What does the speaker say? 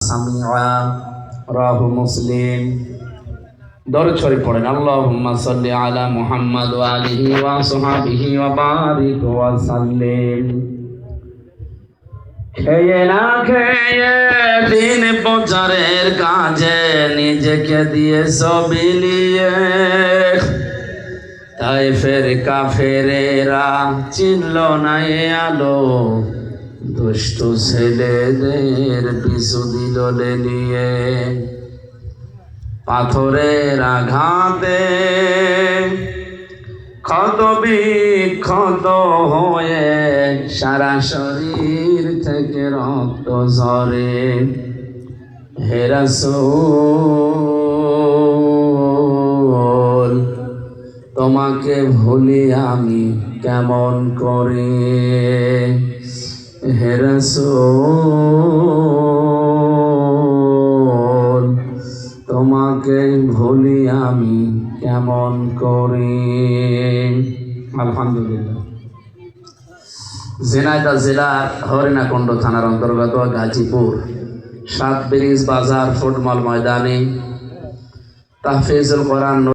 সামিআ রাহু মুসলিম। দরুদ শরীফ পড়েন। আল্লাহুম্মা সাল্লি আলা মুহাম্মাদ ওয়া আলিহি ওয়া সাহবিহি ওয়া বারিক ওয়া সাল্লিম। খেয়ে না খেয়ে দিন প্রচারের কাজে নিজেকে দিয়ে বিলিয়ে, তাইফের কাফেরেরা চিনল না এ আলো, দুষ্ট ছেলেদের পিছু দিল লেলিয়ে। পাথরের আঘাতে ক্ষত বিক্ষত হয়ে সারা শরীর থেকে রক্ত ঝরে। হে রাসূল, তোমাকে ভুলি আমি কেমন করে। হে রাসূল, তোমাকে ভুলি আমি কেমন করে। আলহামদুলিল্লাহ। ঝিনাইদহ জেলার হরিণাকুণ্ড থানার অন্তর্গত গাজীপুর 7 ব্রিজ বাজার ফুটবল ময়দানে তাহফিজুল কোরআন